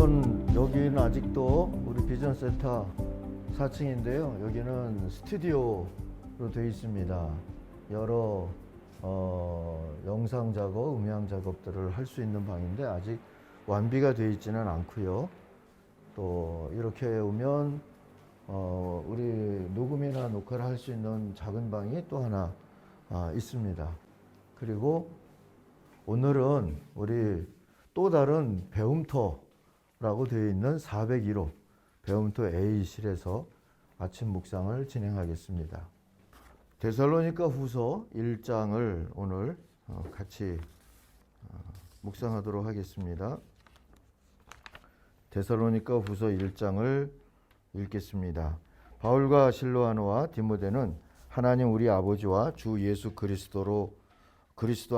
여러분, 여기는 아직도 우리 비전센터 4층인데요. 여기는 스튜디오로 되어 있습니다. 여러 영상 작업, 음향 작업들을 할 수 있는 방인데 아직 완비가 되어 있지는 않고요. 또 이렇게 오면 우리 녹음이나 녹화를 할 수 있는 작은 방이 또 하나 있습니다. 그리고 오늘은 우리 또 다른 배움터라고 되어 있는 401호 배움터 A실에서 아침 묵상을 진행하겠습니다. 데살로니가 후서 1장을 오늘 같이 묵상하도록 하겠습니다. 데살로니가 후서 1장을 읽겠습니다. 바울과 실로아노와 디모데는 하나님 우리 아버지와 주 예수 그리스도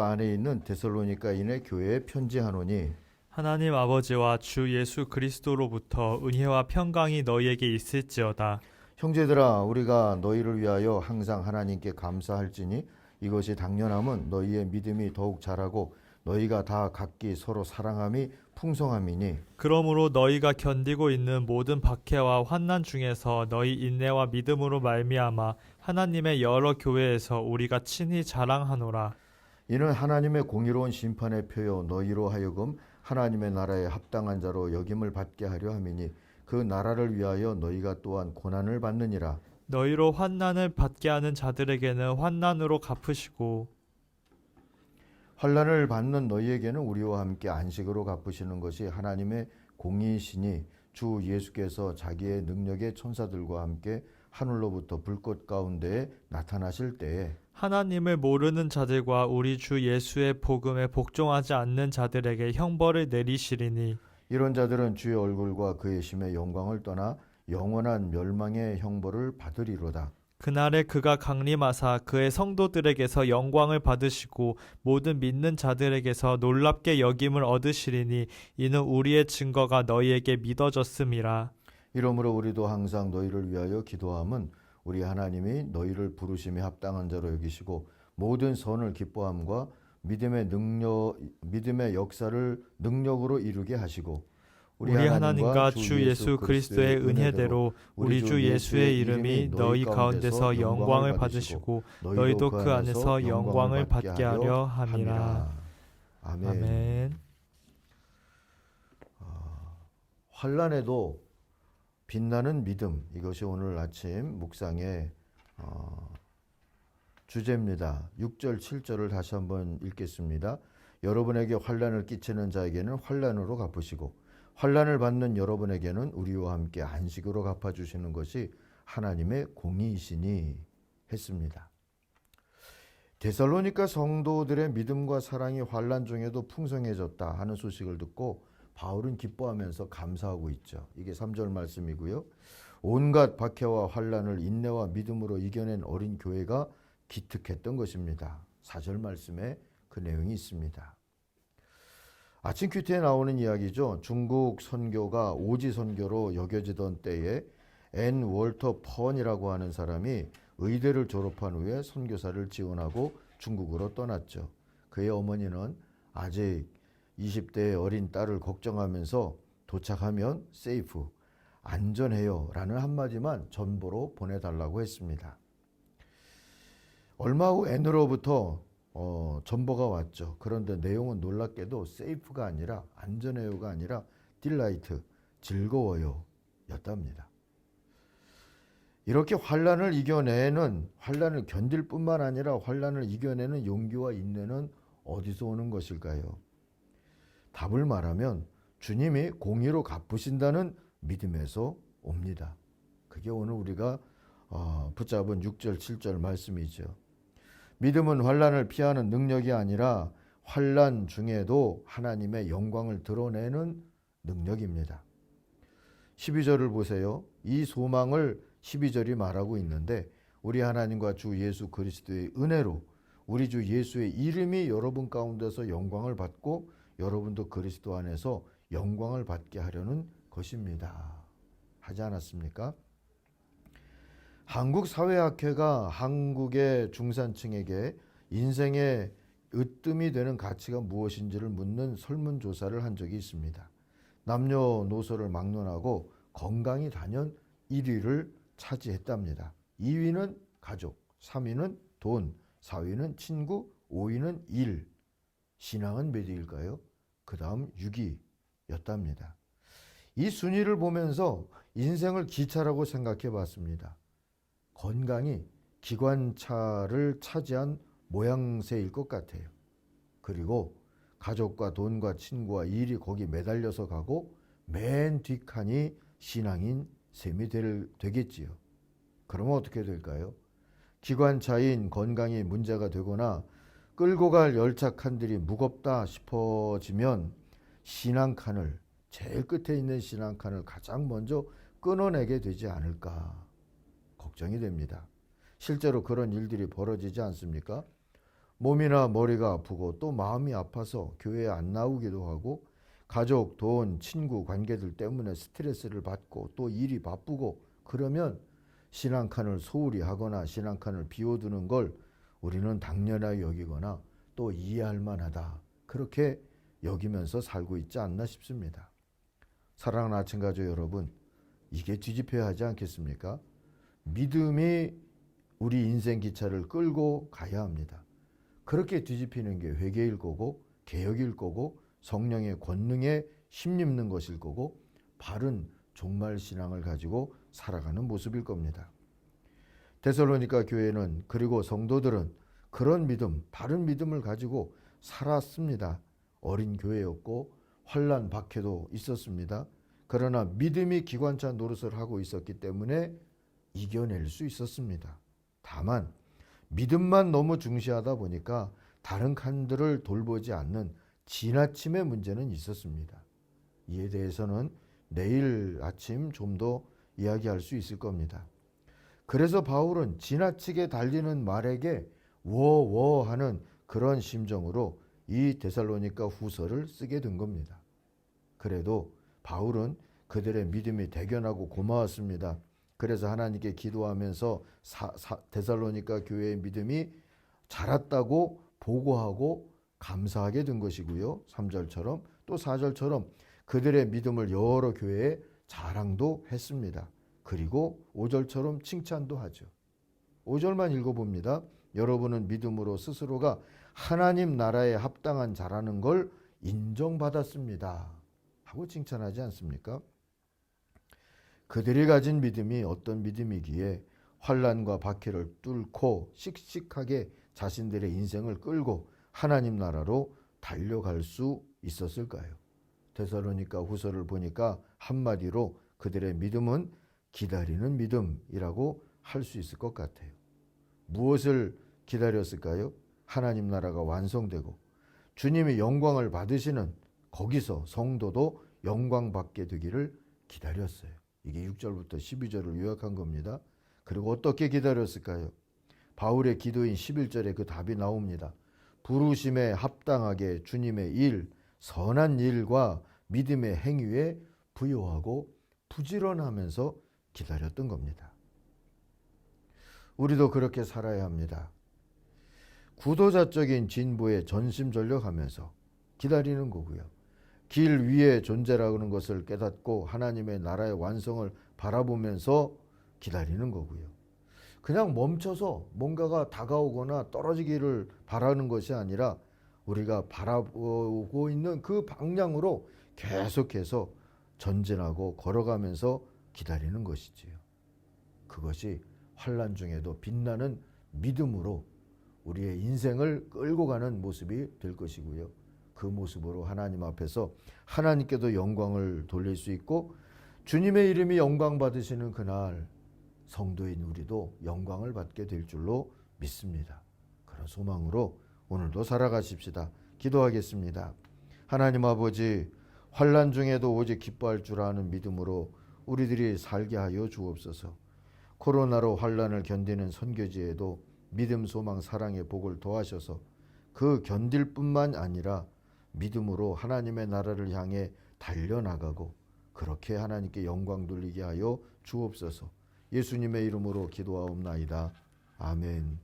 안에 있는 데살로니가인의 교회에 편지하노니 하나님 아버지와 주 예수 그리스도로부터 은혜와 평강이 너희에게 있을지어다. 형제들아, 우리가 너희를 위하여 항상 하나님께 감사할지니 이것이 당연함은 너희의 믿음이 더욱 자라고 너희가 다 각기 서로 사랑함이 풍성함이니 그러므로 너희가 견디고 있는 모든 박해와 환난 중에서 너희 인내와 믿음으로 말미암아 하나님의 여러 교회에서 우리가 친히 자랑하노라. 이는 하나님의 공의로운 심판의 표요 너희로 하여금 하나님의 나라에 합당한 자로 여김을 받게 하려 함이니 그 나라를 위하여 너희가 또한 고난을 받느니라. 너희로 환난을 받게 하는 자들에게는 환난으로 갚으시고 환난을 받는 너희에게는 우리와 함께 안식으로 갚으시는 것이 하나님의 공의이시니 주 예수께서 자기의 능력의 천사들과 함께 하늘로부터 불꽃 가운데에 나타나실 때에 하나님을 모르는 자들과 우리 주 예수의 복음에 복종하지 않는 자들에게 형벌을 내리시리니 이런 자들은 주의 얼굴과 그의 심의 영광을 떠나 영원한 멸망의 형벌을 받으리로다. 그날에 그가 강림하사 그의 성도들에게서 영광을 받으시고 모든 믿는 자들에게서 놀랍게 여김을 얻으시리니 이는 우리의 증거가 너희에게 믿어졌음이라. 이러므로 우리도 항상 너희를 위하여 기도함은 우리 하나님이 너희를 부르심에 합당한 자로 여기시고 모든 선을 기뻐함과 믿음의 역사를 능력으로 이루게 하시고 우리 하나님과 주 예수 그리스도의 은혜대로 우리 주 예수의 이름이 너희 가운데서 영광을 받으시고 너희도 그 안에서 영광을 받게 하려 함이라. 아멘. 환난에도 빛나는 믿음, 이것이 오늘 아침 묵상의 주제입니다. 6절 7절을 다시 한번 읽겠습니다. 여러분에게 환난을 끼치는 자에게는 환난으로 갚으시고 환난을 받는 여러분에게는 우리와 함께 안식으로 갚아주시는 것이 하나님의 공의이시니 했습니다. 데살로니가 성도들의 믿음과 사랑이 환난 중에도 풍성해졌다 하는 소식을 듣고 바울은 기뻐하면서 감사하고 있죠. 이게 3절 말씀이고요. 온갖 박해와 환난을 인내와 믿음으로 이겨낸 어린 교회가 기특했던 것입니다. 4절 말씀에 그 내용이 있습니다. 아침 큐티에 나오는 이야기죠. 중국 선교가 오지 선교로 여겨지던 때에 앤 월터 펀이라고 하는 사람이 의대를 졸업한 후에 선교사를 지원하고 중국으로 떠났죠. 그의 어머니는 아직 20대의 어린 딸을 걱정하면서 도착하면 세이프, 안전해요 라는 한마디만 전보로 보내달라고 했습니다. 얼마 후 앤으로부터 전보가 왔죠. 그런데 내용은 놀랍게도 세이프가 아니라 안전해요가 아니라 딜라이트, 즐거워요 였답니다. 이렇게 환난을 견딜 뿐만 아니라 환난을 이겨내는 용기와 인내는 어디서 오는 것일까요? 답을 말하면 주님이 공의로 갚으신다는 믿음에서 옵니다. 그게 오늘 우리가 붙잡은 6절 7절 말씀이죠. 믿음은 환난을 피하는 능력이 아니라 환난 중에도 하나님의 영광을 드러내는 능력입니다. 12절을 보세요. 이 소망을 12절이 말하고 있는데 우리 하나님과 주 예수 그리스도의 은혜로 우리 주 예수의 이름이 여러분 가운데서 영광을 받고 여러분도 그리스도 안에서 영광을 받게 하려는 것입니다. 하지 않았습니까? 한국사회학회가 한국의 중산층에게 인생의 으뜸이 되는 가치가 무엇인지를 묻는 설문조사를 한 적이 있습니다. 남녀노소를 막론하고 건강이 단연 1위를 차지했답니다. 2위는 가족, 3위는 돈, 4위는 친구, 5위는 일. 신앙은 몇 위일까요? 그 다음 6위였답니다. 이 순위를 보면서 인생을 기차라고 생각해 봤습니다. 건강이 기관차를 차지한 모양새일 것 같아요. 그리고 가족과 돈과 친구와 일이 거기 매달려서 가고 맨 뒷칸이 신앙인 셈이 되겠지요. 그러면 어떻게 될까요? 기관차인 건강이 문제가 되거나 끌고 갈 열차 칸들이 무겁다 싶어지면 신앙칸을, 제일 끝에 있는 신앙칸을 가장 먼저 끊어내게 되지 않을까 걱정이 됩니다. 실제로 그런 일들이 벌어지지 않습니까? 몸이나 머리가 아프고 또 마음이 아파서 교회에 안 나오기도 하고 가족, 돈, 친구, 관계들 때문에 스트레스를 받고 또 일이 바쁘고 그러면 신앙칸을 소홀히 하거나 신앙칸을 비워두는 걸 우리는 당연하게 여기거나 또 이해할 만하다, 그렇게 여기면서 살고 있지 않나 싶습니다. 사랑하는 아침 가족 여러분, 이게 뒤집혀야 하지 않겠습니까? 믿음이 우리 인생 기차를 끌고 가야 합니다. 그렇게 뒤집히는 게 회개일 거고 개혁일 거고 성령의 권능에 힘입는 것일 거고 바른 종말 신앙을 가지고 살아가는 모습일 겁니다. 데살로니가 교회는, 그리고 성도들은 그런 믿음, 바른 믿음을 가지고 살았습니다. 어린 교회였고 환난 박해도 있었습니다. 그러나 믿음이 기관차 노릇을 하고 있었기 때문에 이겨낼 수 있었습니다. 다만 믿음만 너무 중시하다 보니까 다른 칸들을 돌보지 않는 지나침의 문제는 있었습니다. 이에 대해서는 내일 아침 좀 더 이야기할 수 있을 겁니다. 그래서 바울은 지나치게 달리는 말에게 워워 하는 그런 심정으로 이 데살로니가 후서를 쓰게 된 겁니다. 그래도 바울은 그들의 믿음이 대견하고 고마웠습니다. 그래서 하나님께 기도하면서 데살로니가 교회의 믿음이 자랐다고 보고하고 감사하게 된 것이고요. 3절처럼 또 4절처럼 그들의 믿음을 여러 교회에 자랑도 했습니다. 그리고 5절처럼 칭찬도 하죠. 5절만 읽어봅니다. 여러분은 믿음으로 스스로가 하나님 나라에 합당한 자라는 걸 인정받았습니다 하고 칭찬하지 않습니까? 그들이 가진 믿음이 어떤 믿음이기에 환난과 박해를 뚫고 씩씩하게 자신들의 인생을 끌고 하나님 나라로 달려갈 수 있었을까요? 데살로니가 후서를 보니까 한마디로 그들의 믿음은 기다리는 믿음이라고 할 수 있을 것 같아요. 무엇을 기다렸을까요? 하나님 나라가 완성되고 주님이 영광을 받으시는, 거기서 성도도 영광 받게 되기를 기다렸어요. 이게 6절부터 12절을 요약한 겁니다. 그리고 어떻게 기다렸을까요? 바울의 기도인 11절에 그 답이 나옵니다. 부르심에 합당하게 주님의 일, 선한 일과 믿음의 행위에 부요하고 부지런하면서 기다렸던 겁니다. 우리도 그렇게 살아야 합니다. 구도자적인 진보에 전심전력하면서 기다리는 거고요. 길 위의 존재라는 것을 깨닫고 하나님의 나라의 완성을 바라보면서 기다리는 거고요. 그냥 멈춰서 뭔가가 다가오거나 떨어지기를 바라는 것이 아니라 우리가 바라보고 있는 그 방향으로 계속해서 전진하고 걸어가면서 기다리는 것이지요. 그것이 환난 중에도 빛나는 믿음으로 우리의 인생을 끌고 가는 모습이 될 것이고요. 그 모습으로 하나님 앞에서 하나님께도 영광을 돌릴 수 있고 주님의 이름이 영광 받으시는 그날 성도인 우리도 영광을 받게 될 줄로 믿습니다. 그런 소망으로 오늘도 살아가십시다. 기도하겠습니다. 하나님 아버지, 환난 중에도 오직 기뻐할 줄 아는 믿음으로 우리들이 살게 하여 주옵소서. 코로나로 환난을 견디는 선교지에도 믿음, 소망, 사랑의 복을 더하셔서 그 견딜 뿐만 아니라 믿음으로 하나님의 나라를 향해 달려나가고 그렇게 하나님께 영광 돌리게 하여 주옵소서. 예수님의 이름으로 기도하옵나이다. 아멘.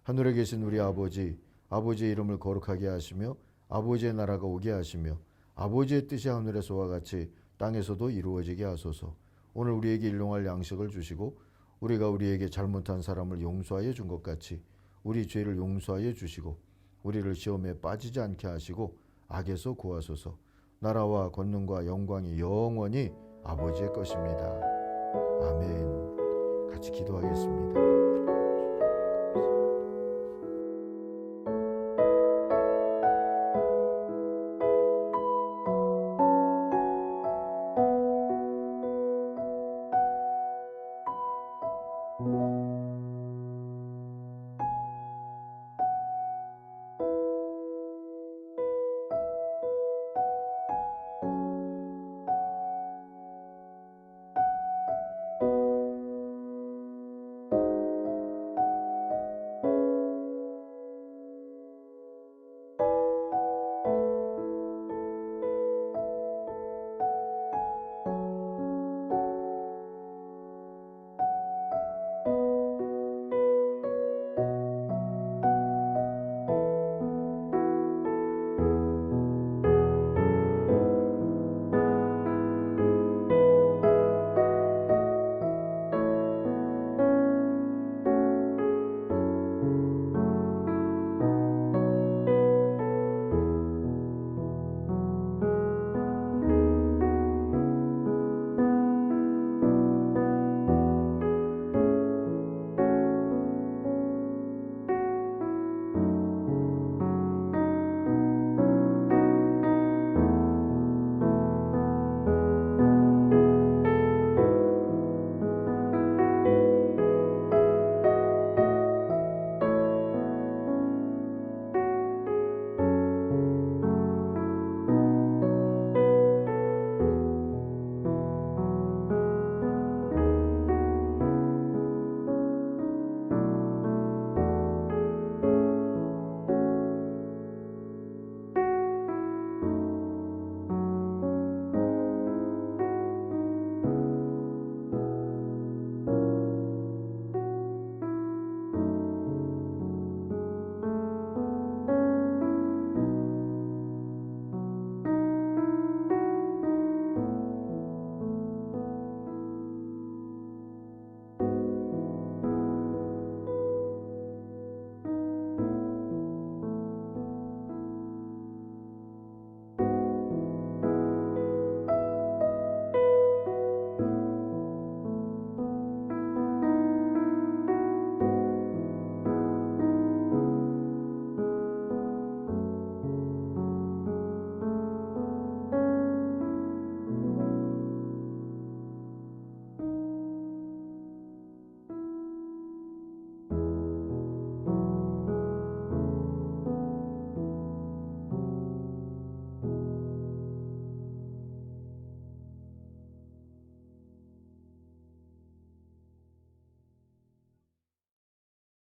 하늘에 계신 우리 아버지, 아버지의 이름을 거룩하게 하시며 아버지의 나라가 오게 하시며 아버지의 뜻이 하늘에서와 같이 땅에서도 이루어지게 하소서. 오늘 우리에게 일용할 양식을 주시고 우리가 우리에게 잘못한 사람을 용서하여 준 것 같이 우리 죄를 용서하여 주시고 우리를 시험에 빠지지 않게 하시고 악에서 구하소서. 나라와 권능과 영광이 영원히 아버지의 것입니다. 아멘. 같이 기도하겠습니다.